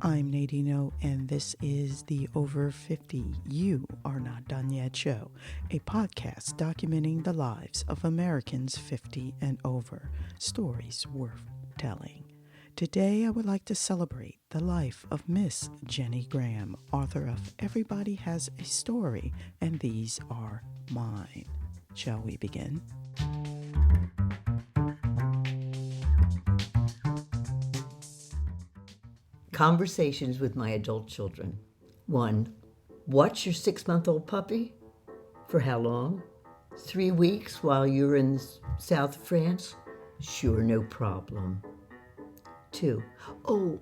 I'm Nadine O, and this is the Over 50 You Are Not Done Yet show, a podcast documenting the lives of Americans 50 and over, stories worth telling. Today, I would like to celebrate the life of Miss Ginny Graham, author of Everybody Has a Story, and These Are Mine. Shall we begin? Conversations with my adult children. 1. Watch your 6-month-old puppy? For how long? 3 weeks while you're in South France? Sure, no problem. 2. Oh,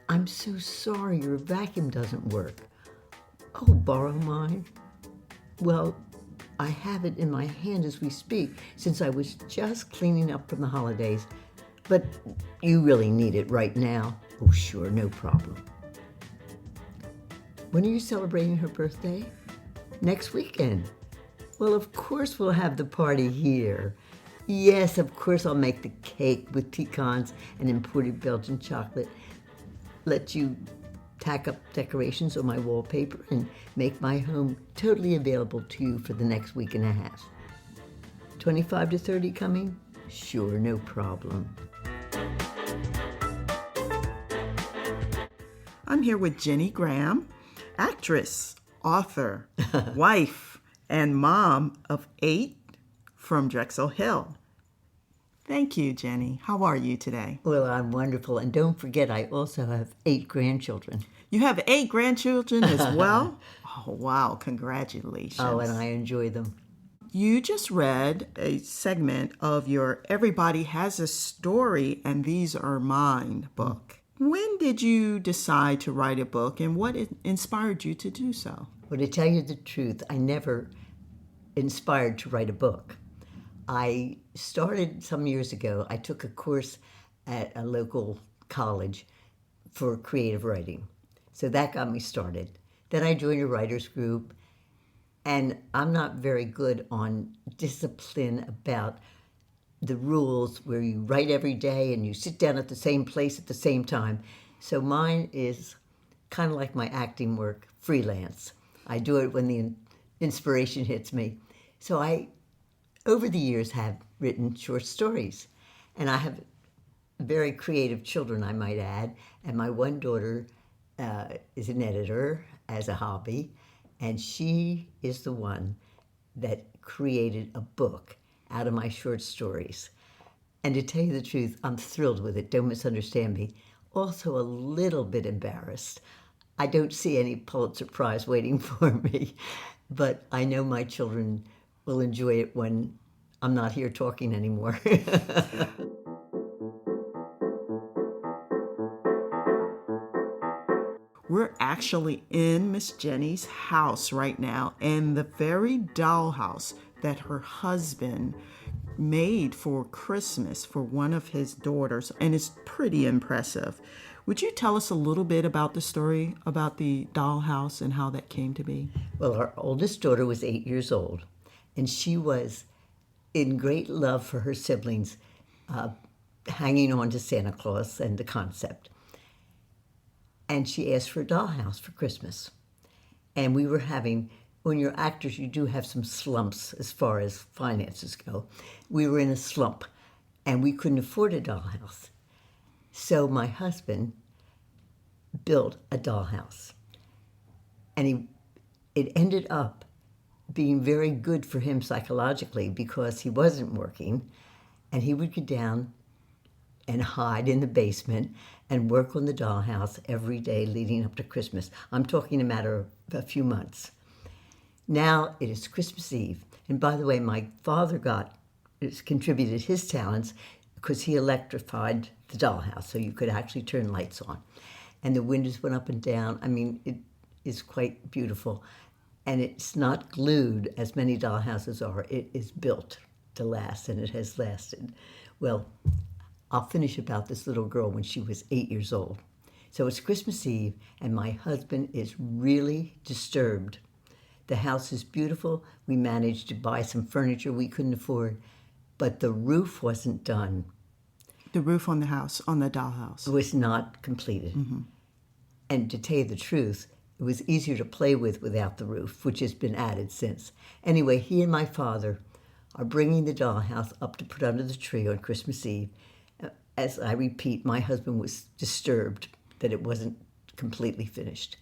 I'm so sorry your vacuum doesn't work. Oh, borrow mine? Well, I have it in my hand as we speak since I was just cleaning up from the holidays. But you really need it right now. Oh, sure, no problem. When are you celebrating her birthday? Next weekend. Well, of course we'll have the party here. Yes, of course I'll make the cake with pecans and imported Belgian chocolate. Let you tack up decorations on my wallpaper and make my home totally available to you for the next week and a half. 25 to 30 coming? Sure, no problem. I'm here with Ginny Graham, actress, author, wife, and mom of 8 from Drexel Hill. Thank you, Jenny. How are you today? Well, I'm wonderful. And don't forget, I also have 8 grandchildren. You have 8 grandchildren as well? Oh, wow. Congratulations. Oh, and I enjoy them. You just read a segment of your Everybody Has a Story and These Are Mine book. When did you decide to write a book, and what inspired you to do so? Well, to tell you the truth, I never inspired to write a book. I started some years ago. I took a course at a local college for creative writing. So that got me started. Then I joined a writer's group, and I'm not very good on discipline about the rules where you write every day and you sit down at the same place at the same time. So mine is kind of like my acting work, freelance. I do it when the inspiration hits me. So I, over the years, have written short stories. And I have very creative children, I might add. And my one daughter is an editor as a hobby. And she is the one that created a book out of my short stories. And to tell you the truth, I'm thrilled with it. Don't misunderstand me. Also a little bit embarrassed. I don't see any Pulitzer Prize waiting for me, but I know my children will enjoy it when I'm not here talking anymore. We're actually in Miss Jenny's house right now, and the very dollhouse that her husband made for Christmas for one of his daughters, and it's pretty impressive. Would you tell us a little bit about the story about the dollhouse and how that came to be? Well, our oldest daughter was 8 years old, and she was in great love for her siblings, hanging on to Santa Claus and the concept. And she asked for a dollhouse for Christmas. And we were having, when you're actors, you do have some slumps as far as finances go. We were in a slump, and we couldn't afford a dollhouse. So my husband built a dollhouse. And it ended up being very good for him psychologically because he wasn't working, and he would get down and hide in the basement and work on the dollhouse every day leading up to Christmas. I'm talking a matter of a few months. Now it is Christmas Eve. And by the way, my father contributed his talents because he electrified the dollhouse so you could actually turn lights on. And the windows went up and down. I mean, it is quite beautiful. And it's not glued as many dollhouses are. It is built to last, and it has lasted. Well, I'll finish about this little girl when she was 8 years old. So it's Christmas Eve, and my husband is really disturbed. The house is beautiful. We managed to buy some furniture we couldn't afford, but the roof wasn't done. The roof on the house, on the dollhouse. It was not completed. Mm-hmm. And to tell you the truth, it was easier to play with without the roof, which has been added since. Anyway, he and my father are bringing the dollhouse up to put under the tree on Christmas Eve. As I repeat, my husband was disturbed that it wasn't completely finished.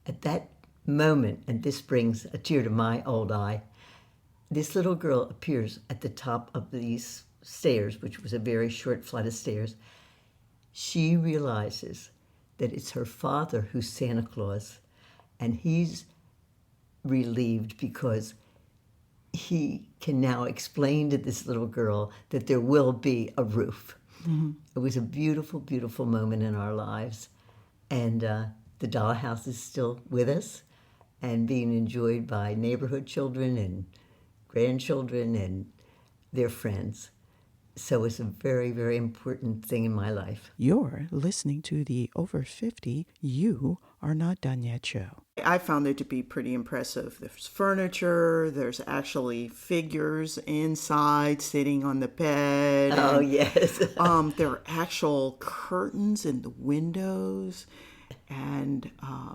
At that moment, and this brings a tear to my old eye, this little girl appears at the top of these stairs, which was a very short flight of stairs. She realizes that it's her father who's Santa Claus, and he's relieved because he can now explain to this little girl that there will be a roof. Mm-hmm. It was a beautiful, beautiful moment in our lives. And the dollhouse is still with us and being enjoyed by neighborhood children and grandchildren and their friends. So it's a very, very important thing in my life. You're listening to the Over 50 You Are Not Done Yet show. I found it to be pretty impressive. There's furniture, there's actually figures inside sitting on the bed. Oh, yes. There are actual curtains in the windows and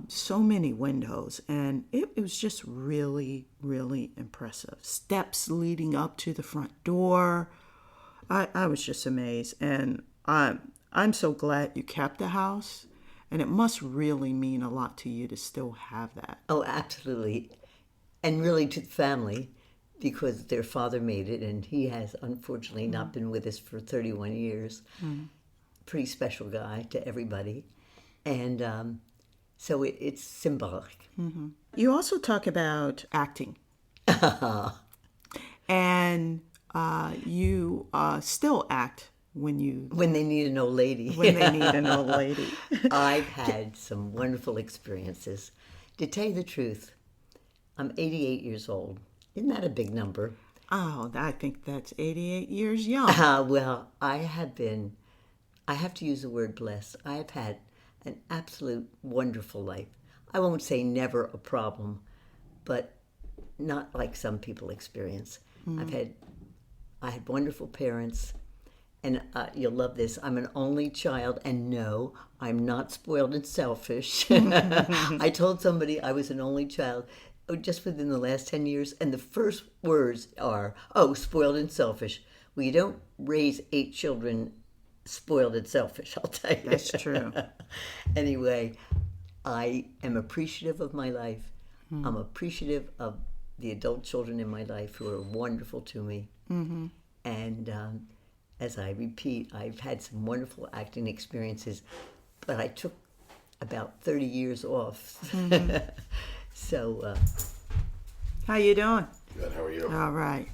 so many windows. And it was just really, really impressive. Steps leading up to the front door. I was just amazed, and I'm so glad you kept the house, and it must really mean a lot to you to still have that. Oh, absolutely. And really to the family, because their father made it, and he has unfortunately not been with us for 31 years. Pretty special guy to everybody. And so it's symbolic. Mm-hmm. You also talk about acting. And you still act when they need an old lady. When they need an old lady. I've had some wonderful experiences. To tell you the truth, I'm 88 years old. Isn't that a big number? Oh, I think that's 88 years young. Well, I have to use the word blessed. I have had an absolute wonderful life. I won't say never a problem, but not like some people experience. I had wonderful parents, and you'll love this. I'm an only child, and no, I'm not spoiled and selfish. I told somebody I was an only child just within the last 10 years, and the first words are, oh, spoiled and selfish. Well, you don't raise 8 children spoiled and selfish, I'll tell you. That's true. Anyway, I am appreciative of my life. I'm appreciative of the adult children in my life who are wonderful to me. Mm-hmm. And as I repeat, I've had some wonderful acting experiences, but I took about 30 years off. Mm-hmm. So, how you doing? Good, how are you? All right.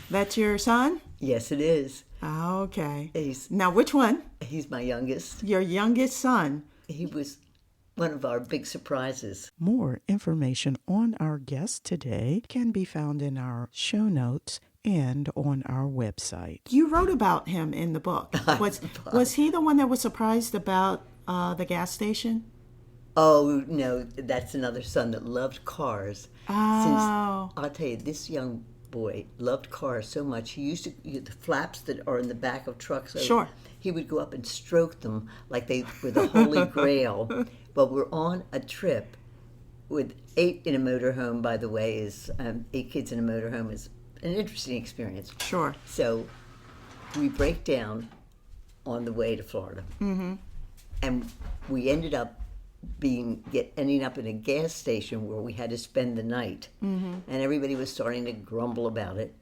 That's your son? Yes, it is. Okay. Now, which one? He's my youngest. Your youngest son. He was one of our big surprises. More information on our guest today can be found in our show notes and on our website. You wrote about him in the book. Was he the one that was surprised about the gas station? Oh, no, that's another son that loved cars. Oh. I'll tell you, this young boy loved cars so much. He used to, the flaps that are in the back of trucks. Sure. He would go up and stroke them like they were the Holy Grail. But we're on a trip with 8 in a motorhome, by the way, 8 kids in a motorhome is an interesting experience. Sure. So we break down on the way to Florida. Mm-hmm. And we ended up ending up in a gas station where we had to spend the night. Mm-hmm. And everybody was starting to grumble about it.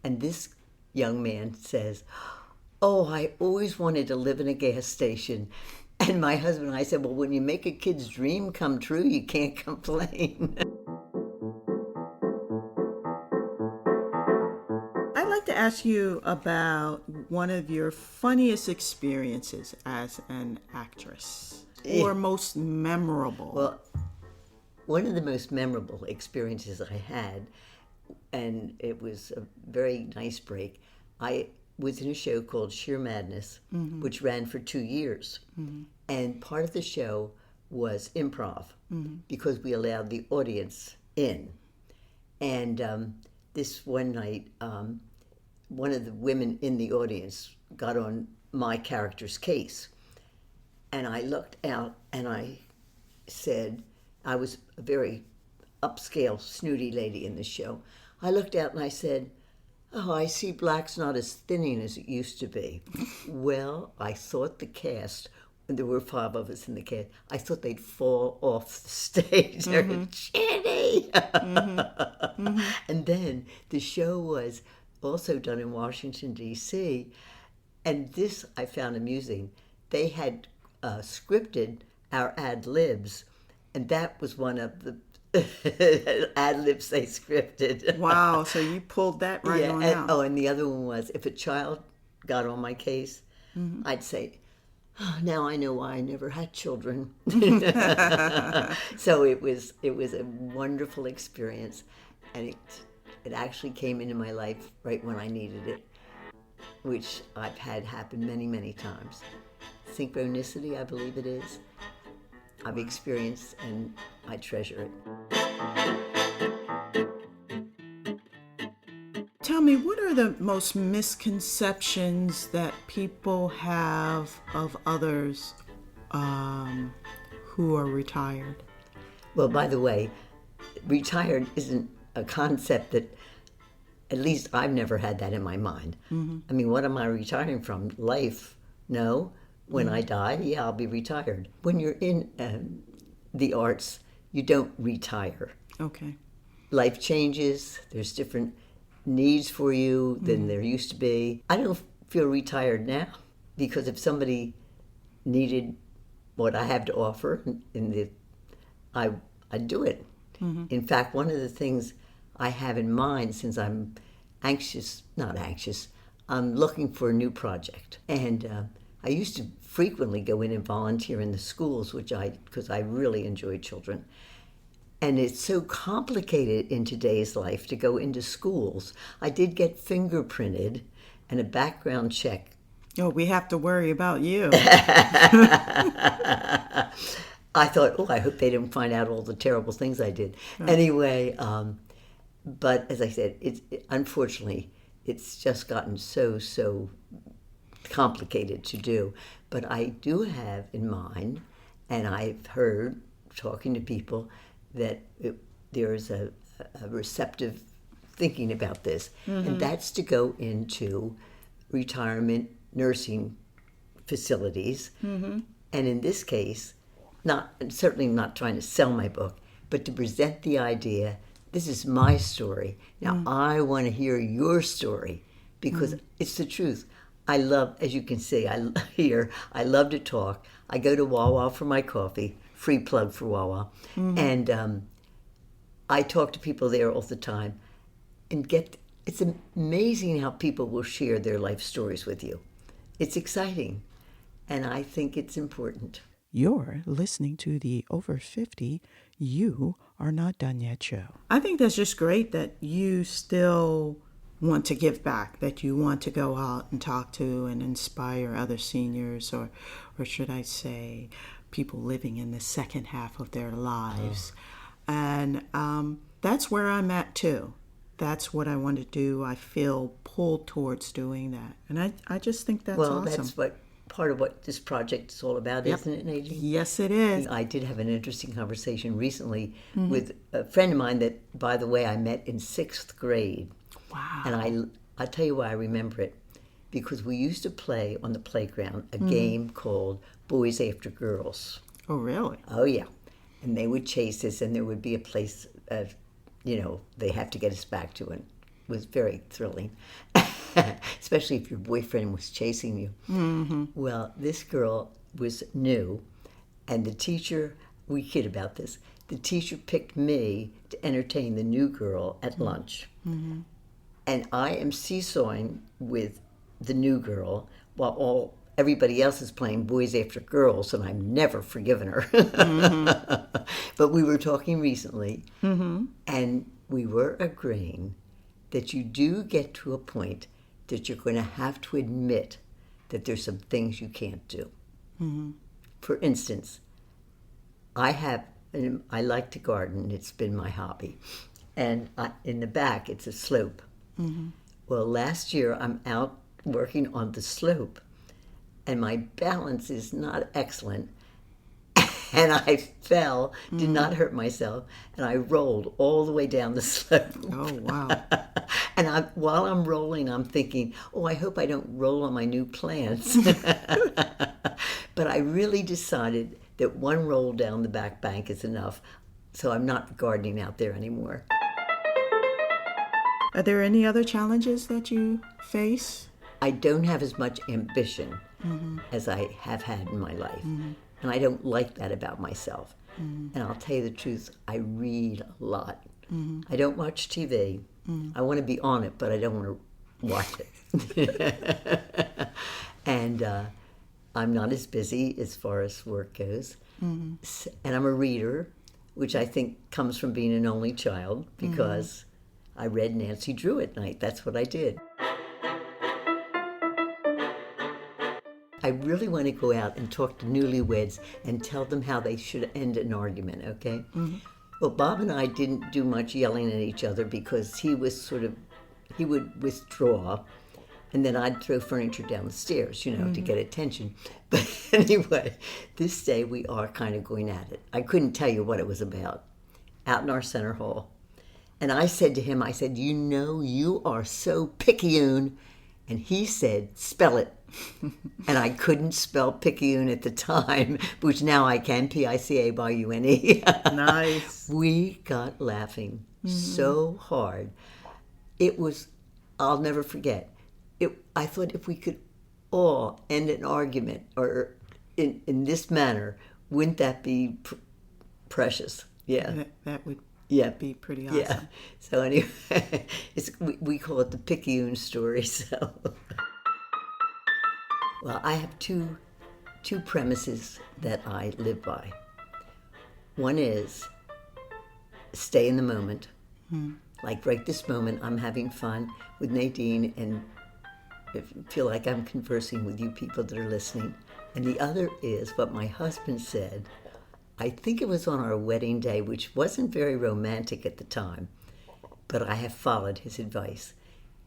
And this young man says, oh, I always wanted to live in a gas station. And my husband and I said, well, when you make a kid's dream come true, you can't complain. I'd like to ask you about one of your funniest experiences as an actress, or most memorable. Well, one of the most memorable experiences I had, and it was a very nice break, I was in a show called Sheer Madness, mm-hmm. which ran for 2 years. Mm-hmm. And part of the show was improv, mm-hmm. because we allowed the audience in. And this one night, one of the women in the audience got on my character's case. And I looked out and I said, I was a very upscale, snooty lady in the show. I looked out and I said, "Oh, I see black's not as thinning as it used to be." Well, I thought the cast, and there were 5 of us in the cast, I thought they'd fall off the stage. Ginny! And then the show was also done in Washington, D.C., and this I found amusing. They had scripted our ad-libs, and that was one of the ad-libs they scripted. Wow, so you pulled that right on out. Oh, and the other one was, if a child got on my case, I'd say, "Oh, now I know why I never had children." So it was a wonderful experience, and it actually came into my life right when I needed it, which I've had happen many, many times. Synchronicity, I believe it is. I've experienced, and I treasure it. Tell me, what are the most misconceptions that people have of others who are retired? Well, by the way, retired isn't a concept that, at least I've never had that in my mind. I mean, what am I retiring from? Life? No. When I die, yeah, I'll be retired. When you're in the arts, you don't retire. Okay. Life changes. There's different needs for you than there used to be. I don't feel retired now, because if somebody needed what I have to offer, I'd do it. In fact, one of the things I have in mind, since I'm I'm looking for a new project. And I used to frequently go in and volunteer in the schools, because I really enjoy children. And it's so complicated in today's life to go into schools. I did get fingerprinted and a background check. Oh, we have to worry about you. I thought, oh, I hope they didn't find out all the terrible things I did. Right. Anyway, but as I said, unfortunately, it's just gotten so complicated to do. But I do have in mind, and I've heard, talking to people, that there is a receptive thinking about this, and that's to go into retirement nursing facilities. And in this case, certainly not trying to sell my book, but to present the idea, this is my story. Now I want to hear your story, because it's the truth. I love, as you can see, I love to talk. I go to Wawa for my coffee, free plug for Wawa, and I talk to people there all the time, and it's amazing how people will share their life stories with you. It's exciting, and I think it's important. You're listening to the Over 50 You Are Not Done Yet show. I think that's just great that you still want to give back, that you want to go out and talk to and inspire other seniors, or should I say, people living in the second half of their lives. And that's where I'm at too. That's what I want to do. I feel pulled towards doing that. And I just think that's awesome. Well, that's part of what this project is all about, isn't it, Nadine? Yes, it is. I did have an interesting conversation recently with a friend of mine that, by the way, I met in 6th grade. Wow. And I'll tell you why I remember it. Because we used to play on the playground a game called Boys After Girls. Oh, really? Oh, yeah. And they would chase us, and there would be a place, they have to get us back to. And it was very thrilling, especially if your boyfriend was chasing you. Well, this girl was new, and the teacher, we kid about this, the teacher picked me to entertain the new girl at lunch. And I am seesawing with the new girl while everybody else is playing Boys After Girls, and I've never forgiven her. But we were talking recently, and we were agreeing that you do get to a point that you're going to have to admit that there's some things you can't do. For instance, I like to garden. It's been my hobby. And in the back, it's a slope. Well, last year, I'm out working on the slope, and my balance is not excellent. and I fell, did not hurt myself, and I rolled all the way down the slope. Oh, wow. And while I'm rolling, I'm thinking, oh, I hope I don't roll on my new plants. But I really decided that one roll down the back bank is enough, so I'm not gardening out there anymore. Are there any other challenges that you face? I don't have as much ambition as I have had in my life. And I don't like that about myself. And I'll tell you the truth, I read a lot. I don't watch TV. I want to be on it, but I don't want to watch it. And I'm not as busy as far as work goes. And I'm a reader, which I think comes from being an only child, because I read Nancy Drew at night. That's what I did. I really want to go out and talk to newlyweds and tell them how they should end an argument, okay? Well, Bob and I didn't do much yelling at each other because he would withdraw, and then I'd throw furniture down the stairs, to get attention. But anyway, this day we are kind of going at it. I couldn't tell you what it was about, out in our center hall. And I said to him, you are so picayune. And he said, spell it. And I couldn't spell picayune at the time, which now I can, Picabune. Nice. We got laughing so hard. It was, I'll never forget. I thought if we could all end an argument or in this manner, wouldn't that be precious? Yeah. That would be pretty awesome. Yeah. So anyway, we call it the picayune story. So, well, I have two premises that I live by. One is stay in the moment. Like right this moment, I'm having fun with Nadine and feel like I'm conversing with you people that are listening. And the other is what my husband said. I think it was on our wedding day, which wasn't very romantic at the time, but I have followed his advice.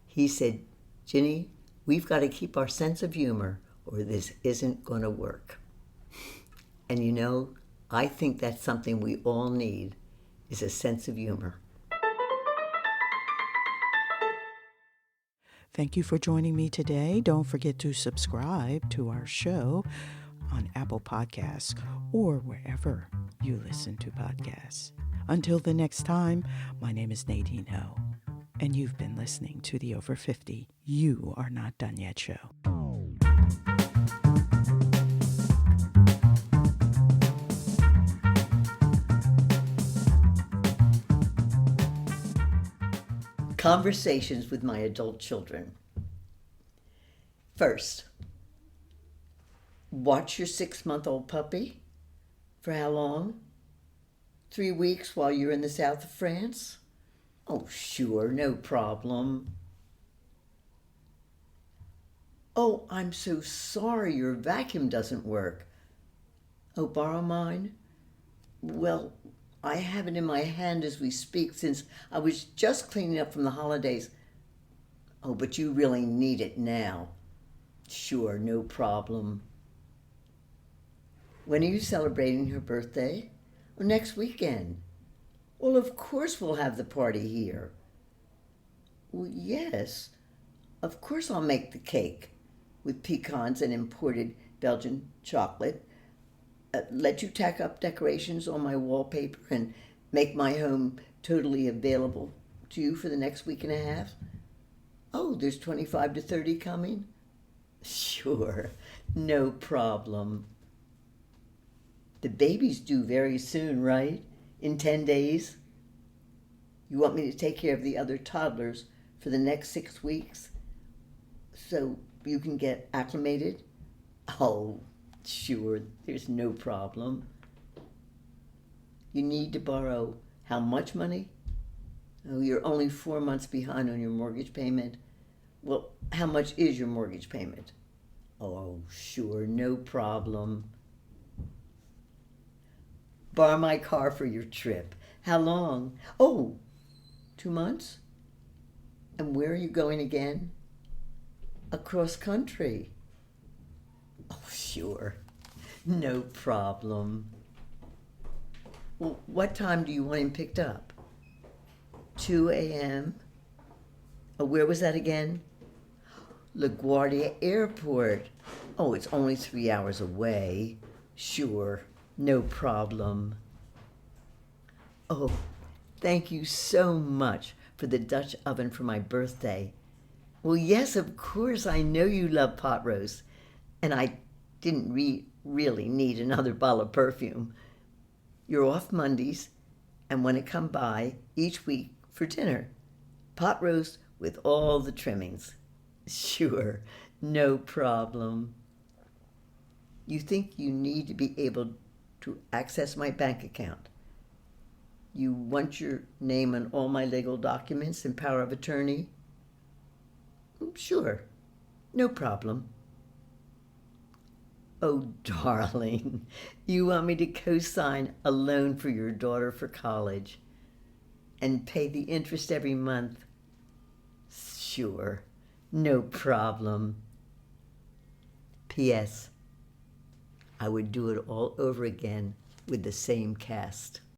He said, Ginny, we've got to keep our sense of humor or this isn't going to work. And I think that's something we all need, is a sense of humor. Thank you for joining me today. Don't forget to subscribe to our show on Apple Podcasts or wherever you listen to podcasts. Until the next time, my name is Nadine O, and you've been listening to the Over 50 You Are Not Done Yet show. Conversations with my adult children. First, watch your 6-month-old puppy. For how long? 3 weeks while you're in the south of France? Oh, sure, no problem. Oh, I'm so sorry your vacuum doesn't work. Oh, borrow mine? Well, I have it in my hand as we speak since I was just cleaning up from the holidays. Oh, but you really need it now. Sure, no problem. When are you celebrating her birthday? Oh, next weekend. Well, of course we'll have the party here. Well, yes. Of course I'll make the cake with pecans and imported Belgian chocolate. Let you tack up decorations on my wallpaper and make my home totally available to you for the next week and a half. Oh, there's 25 to 30 coming? Sure, no problem. The baby's due very soon, right? In 10 days? You want me to take care of the other toddlers for the next 6 weeks so you can get acclimated? Oh, sure, there's no problem. You need to borrow how much money? Oh, you're only 4 months behind on your mortgage payment. Well, how much is your mortgage payment? Oh, sure, no problem. Borrow my car for your trip. How long? Oh, 2 months? And where are you going again? Across country. Oh, sure. No problem. Well, what time do you want him picked up? 2 a.m.? Oh, where was that again? LaGuardia Airport. Oh, it's only 3 hours away. Sure, no problem. Oh, thank you so much for the Dutch oven for my birthday. Well, yes, of course, I know you love pot roast. And I didn't really need another bottle of perfume. You're off Mondays and want to come by each week for dinner. Pot roast with all the trimmings. Sure, no problem. You think you need to be able to access my bank account. You want your name on all my legal documents and power of attorney? Sure, no problem. Oh, darling, you want me to co-sign a loan for your daughter for college and pay the interest every month? Sure, no problem. P.S. I would do it all over again with the same cast.